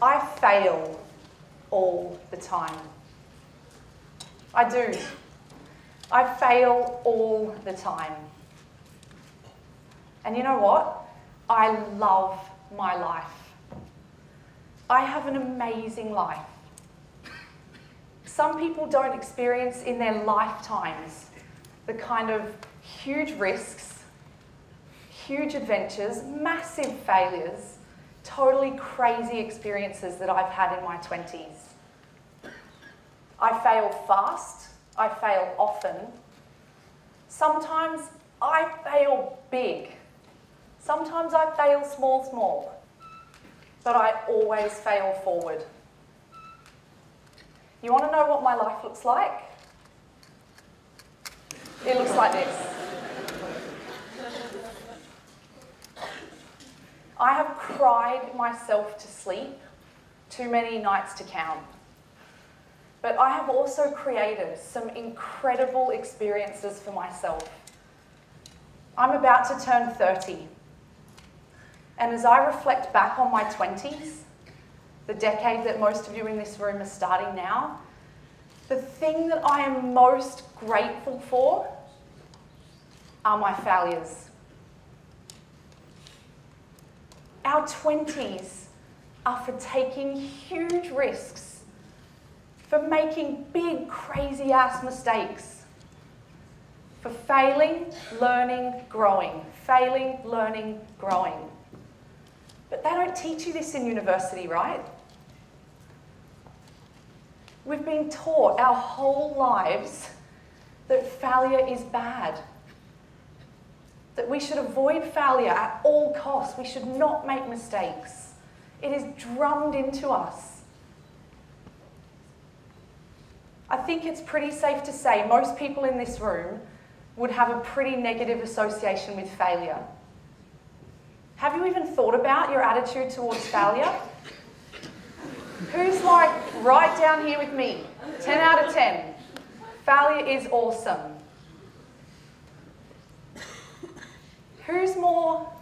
I fail all the time. I do. I fail all the time. And you know what? I love my life. I have an amazing life. Some people don't experience in their lifetimes the kind of huge risks, huge adventures, massive failures, totally crazy experiences that I've had in my 20s. I fail fast, I fail often. Sometimes I fail big. Sometimes I fail small. But I always fail forward. You want to know what my life looks like? It looks like this. I have cried myself to sleep too many nights to count. But I have also created some incredible experiences for myself. I'm about to turn 30. And as I reflect back on my 20s, the decade that most of you in this room are starting now, the thing that I am most grateful for are my failures. Our 20s are for taking huge risks, for making big, crazy-ass mistakes, for failing, learning, growing. Failing, learning, growing. But they don't teach you this in university, right? We've been taught our whole lives that failure is bad, that we should avoid failure at all costs. We should not make mistakes. It is drummed into us. I think it's pretty safe to say most people in this room would have a pretty negative association with failure. Have you even thought about your attitude towards failure? Who's like right down here with me? 10 out of 10. Failure is awesome. Who's more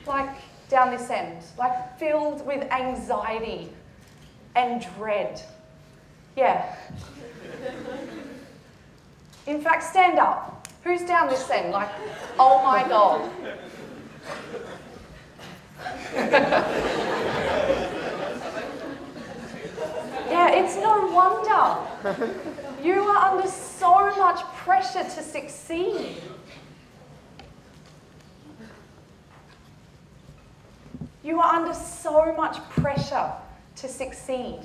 like down this end, like filled with anxiety and dread? Yeah. In fact, stand up. Who's down this end? Like, oh my God. Yeah, it's no wonder. You are under so much pressure to succeed. You are under so much pressure to succeed.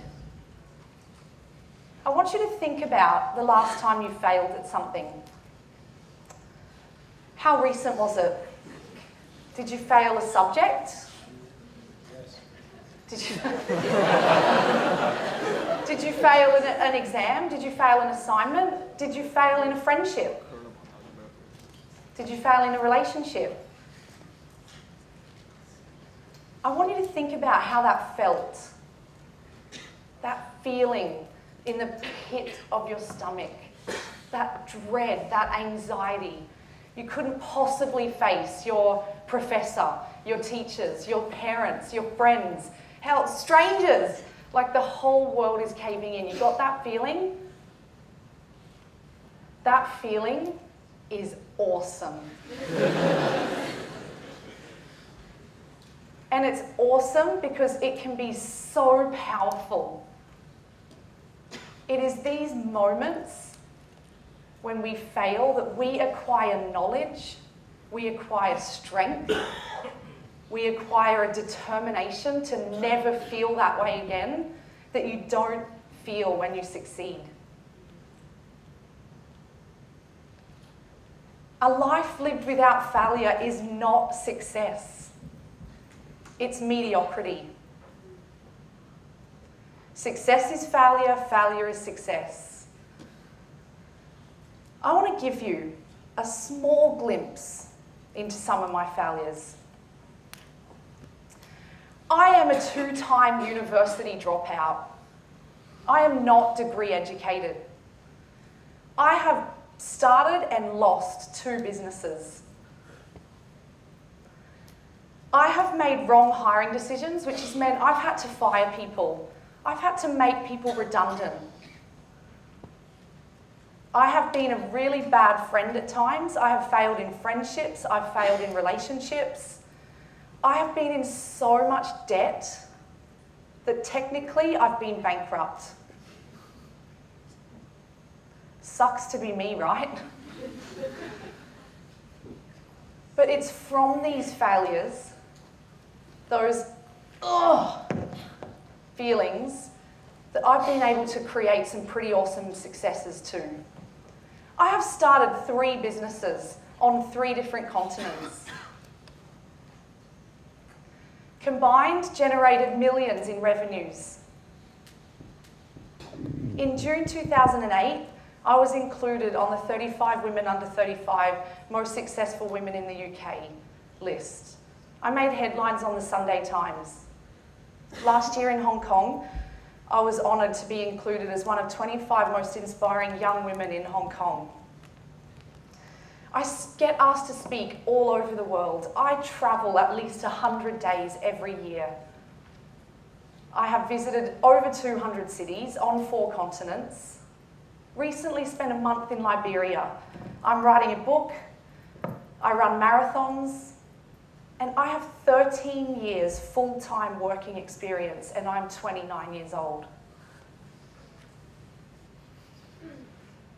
I want you to think about the last time you failed at something. How recent was it? Did you fail a subject? Did you, did you fail in an exam? Did you fail an assignment? Did you fail in a friendship? Did you fail in a relationship? I want you to think about how that felt. That feeling in the pit of your stomach. That dread, that anxiety. You couldn't possibly face your professor, your teachers, your parents, your friends, hell, strangers. Like the whole world is caving in. You got that feeling? That feeling is awesome. And it's awesome because it can be so powerful. It is these moments when we fail that we acquire knowledge, we acquire strength, we acquire a determination to never feel that way again that you don't feel when you succeed. A life lived without failure is not success. It's mediocrity. Success is failure, failure is success. I want to give you a small glimpse into some of my failures. I am a 2-time university dropout. I am not degree educated. I have started and lost 2 businesses. I have made wrong hiring decisions, which has meant I've had to fire people. I've had to make people redundant. I have been a really bad friend at times. I have failed in friendships. I've failed in relationships. I have been in so much debt that technically I've been bankrupt. Sucks to be me, right? But it's from these failures, those feelings, that I've been able to create some pretty awesome successes too. I have started 3 businesses on 3 different continents. Combined, generated millions in revenues. In June 2008, I was included on the 35 women under 35 most successful women in the UK list. I made headlines on the Sunday Times. Last year in Hong Kong, I was honoured to be included as one of 25 most inspiring young women in Hong Kong. I get asked to speak all over the world. I travel at least 100 days every year. I have visited over 200 cities on 4 continents. Recently spent a month in Liberia. I'm writing a book. I run marathons. And I have 13 years full-time working experience, and I'm 29 years old.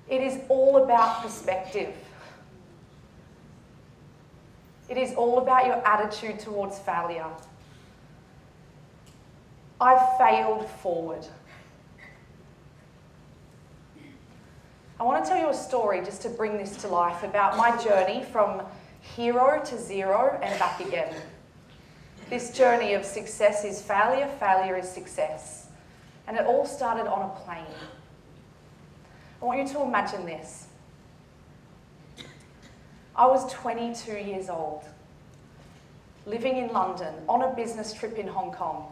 It is all about perspective. It is all about your attitude towards failure. I've failed forward. I want to tell you a story just to bring this to life about my journey from hero to zero and back again. This journey of success is failure, failure is success. And it all started on a plane. I want you to imagine this. I was 22 years old, living in London, on a business trip in Hong Kong.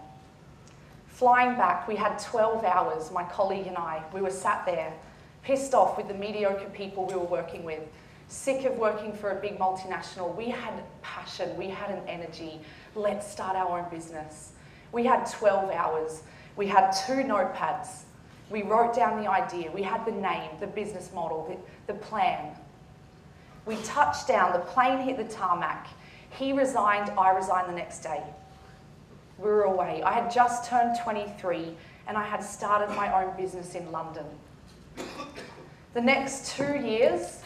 Flying back, we had 12 hours, my colleague and I. We were sat there, pissed off with the mediocre people we were working with, sick of working for a big multinational. We had passion, we had an energy. Let's start our own business. We had 12 hours. We had 2 notepads. We wrote down the idea. We had the name, the business model, the plan. We touched down, the plane hit the tarmac. He resigned, I resigned the next day. We were away. I had just turned 23 and I had started my own business in London. The next 2 years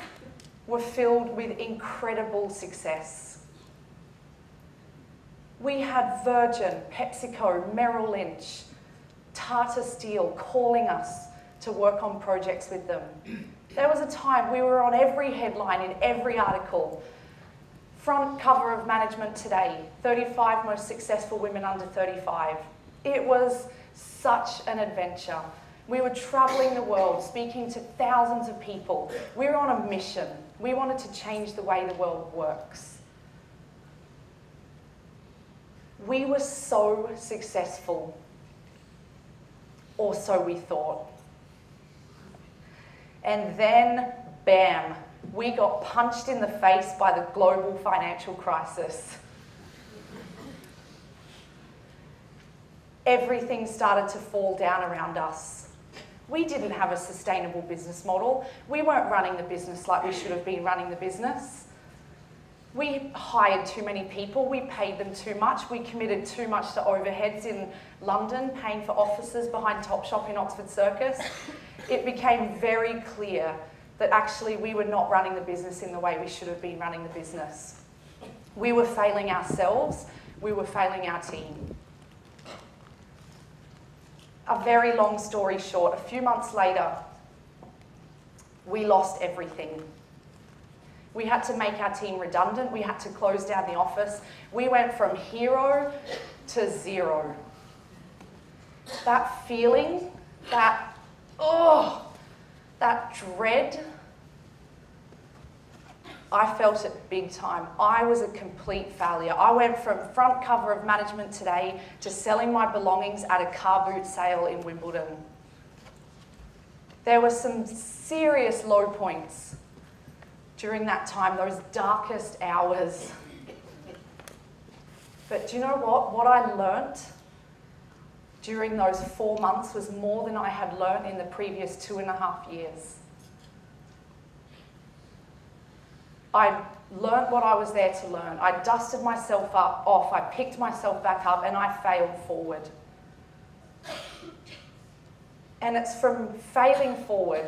were filled with incredible success. We had Virgin, PepsiCo, Merrill Lynch, Tata Steel calling us to work on projects with them. There was a time we were on every headline in every article. Front cover of Management Today, 35 most successful women under 35. It was such an adventure. We were traveling the world, speaking to thousands of people. We were on a mission. We wanted to change the way the world works. We were so successful, or so we thought. And then, bam, we got punched in the face by the global financial crisis. Everything started to fall down around us. We didn't have a sustainable business model. We weren't running the business like we should have been running the business. We hired too many people. We paid them too much. We committed too much to overheads in London, paying for offices behind Topshop in Oxford Circus. It became very clear that actually we were not running the business in the way we should have been running the business. We were failing ourselves. We were failing our team. A very long story short, a few months later, we lost everything. We had to make our team redundant. We had to close down the office. We went from hero to zero. That feeling, that dread, I felt it big time. I was a complete failure. I went from front cover of Management Today to selling my belongings at a car boot sale in Wimbledon. There were some serious low points during that time, those darkest hours. But do you know what? What I learnt during those 4 months was more than I had learnt in the previous 2.5 years. I learnt what I was there to learn. I dusted myself off, I picked myself back up, and I failed forward. And it's from failing forward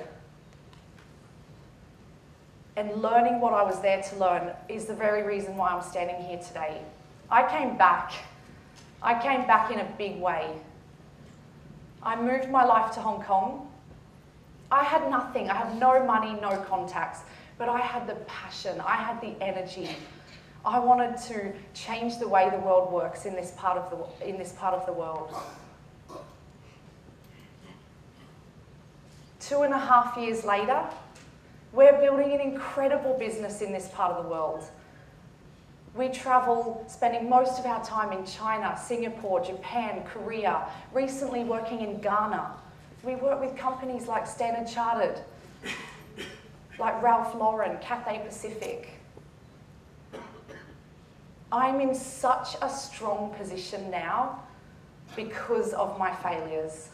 and learning what I was there to learn is the very reason why I'm standing here today. I came back in a big way. I moved my life to Hong Kong. I had nothing. I had no money, no contacts, but I had the passion. I had the energy. I wanted to change the way the world works in this part of the world. 2.5 years later, we're building an incredible business in this part of the world. We travel, spending most of our time in China, Singapore, Japan, Korea, recently working in Ghana. We work with companies like Standard Chartered, like Ralph Lauren, Cathay Pacific. I'm in such a strong position now because of my failures.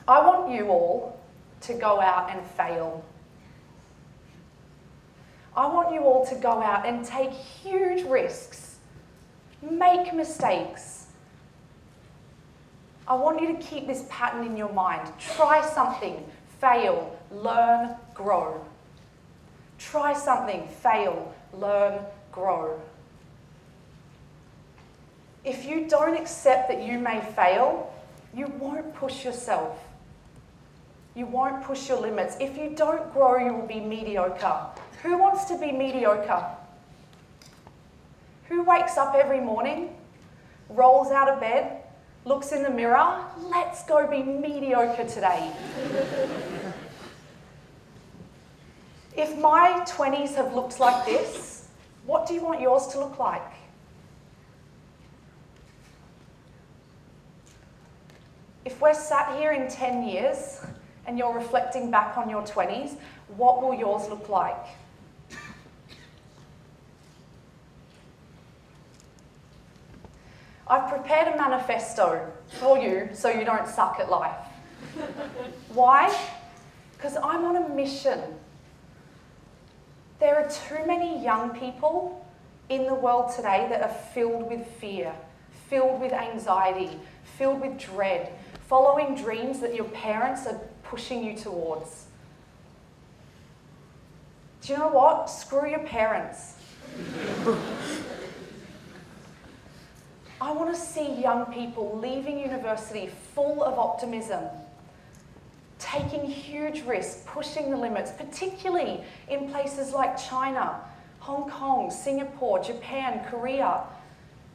I want you all to go out and fail. I want you all to go out and take huge risks, make mistakes. I want you to keep this pattern in your mind. Try something, fail, learn, grow. Try something, fail, learn, grow. If you don't accept that you may fail, you won't push yourself. You won't push your limits. If you don't grow, you will be mediocre. Who wants to be mediocre? Who wakes up every morning, rolls out of bed, looks in the mirror, let's go be mediocre today. If my 20s have looked like this, what do you want yours to look like? If we're sat here in 10 years and you're reflecting back on your 20s, what will yours look like? I've prepared a manifesto for you so you don't suck at life. Why? Because I'm on a mission. There are too many young people in the world today that are filled with fear, filled with anxiety, filled with dread, following dreams that your parents are pushing you towards. Do you know what? Screw your parents. I want to see young people leaving university full of optimism, taking huge risks, pushing the limits, particularly in places like China, Hong Kong, Singapore, Japan, Korea,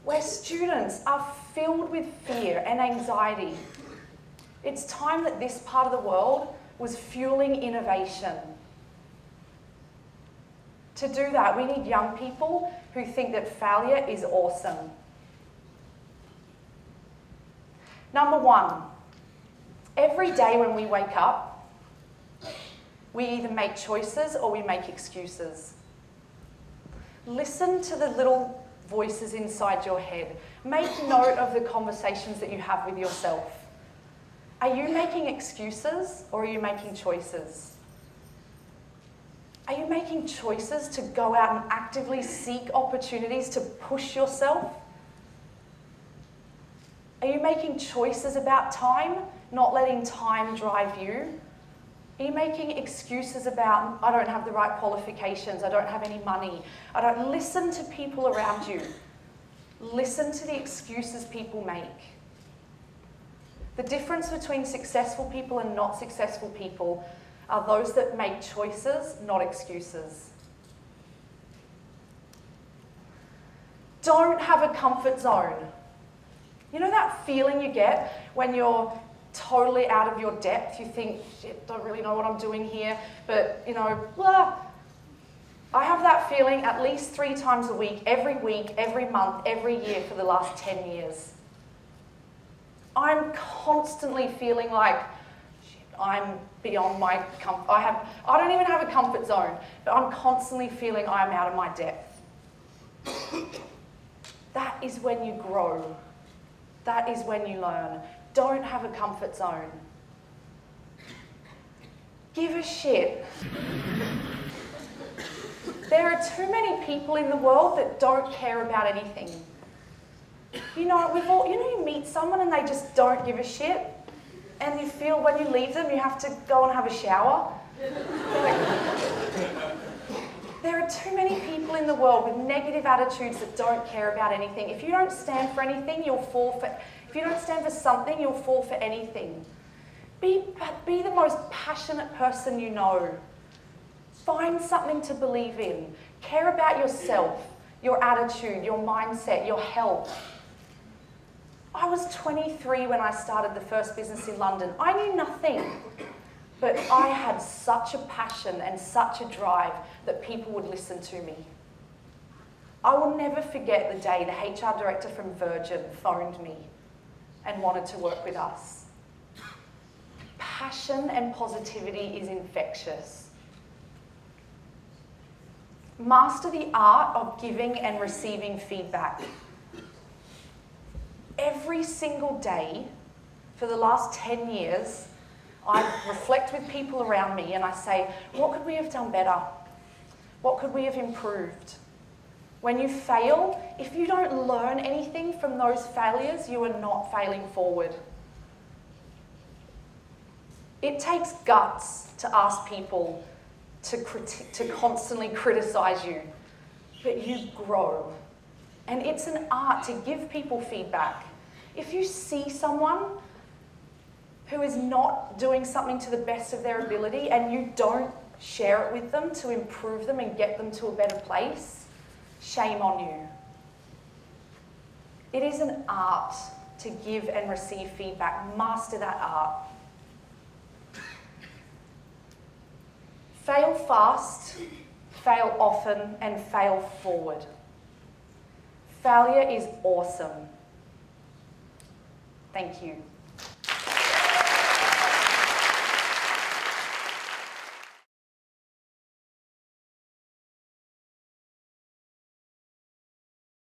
where students are filled with fear and anxiety. It's time that this part of the world was fueling innovation. To do that, we need young people who think that failure is awesome. Number one, every day when we wake up, we either make choices or we make excuses. Listen to the little voices inside your head. Make note of the conversations that you have with yourself. Are you making excuses or are you making choices? Are you making choices to go out and actively seek opportunities to push yourself? Are you making choices about time, not letting time drive you? Are you making excuses about, I don't have the right qualifications, I don't have any money, I don't listen to people around you. Listen to the excuses people make. The difference between successful people and not successful people are those that make choices, not excuses. Don't have a comfort zone. You know that feeling you get when you're totally out of your depth? You think, shit, don't really know what I'm doing here, but, you know, blah. I have that feeling at least 3 times a week, every month, every year for the last 10 years. I'm constantly feeling like, shit, I'm beyond my comfort. I don't even have a comfort zone, but I'm constantly feeling I'm out of my depth. That is when you grow. That is when you learn. Don't have a comfort zone. Give a shit. There are too many people in the world that don't care about anything. You know, you meet someone and they just don't give a shit, and you feel when you leave them you have to go and have a shower. There are too many people in the world with negative attitudes that don't care about anything. If you don't stand for anything, you'll fall for. If you don't stand for something, you'll fall for anything. Be the most passionate person you know. Find something to believe in. Care about yourself, your attitude, your mindset, your health. I was 23 when I started the first business in London. I knew nothing, but I had such a passion and such a drive that people would listen to me. I will never forget the day the HR director from Virgin phoned me and wanted to work with us. Passion and positivity is infectious. Master the art of giving and receiving feedback. Every single day for the last 10 years, I reflect with people around me and I say, what could we have done better? What could we have improved? When you fail, if you don't learn anything from those failures, you are not failing forward. It takes guts to ask people to constantly criticize you, but you grow. And it's an art to give people feedback. If you see someone who is not doing something to the best of their ability and you don't share it with them to improve them and get them to a better place, shame on you. It is an art to give and receive feedback. Master that art. Fail fast, fail often, and fail forward. Failure is awesome. Thank you.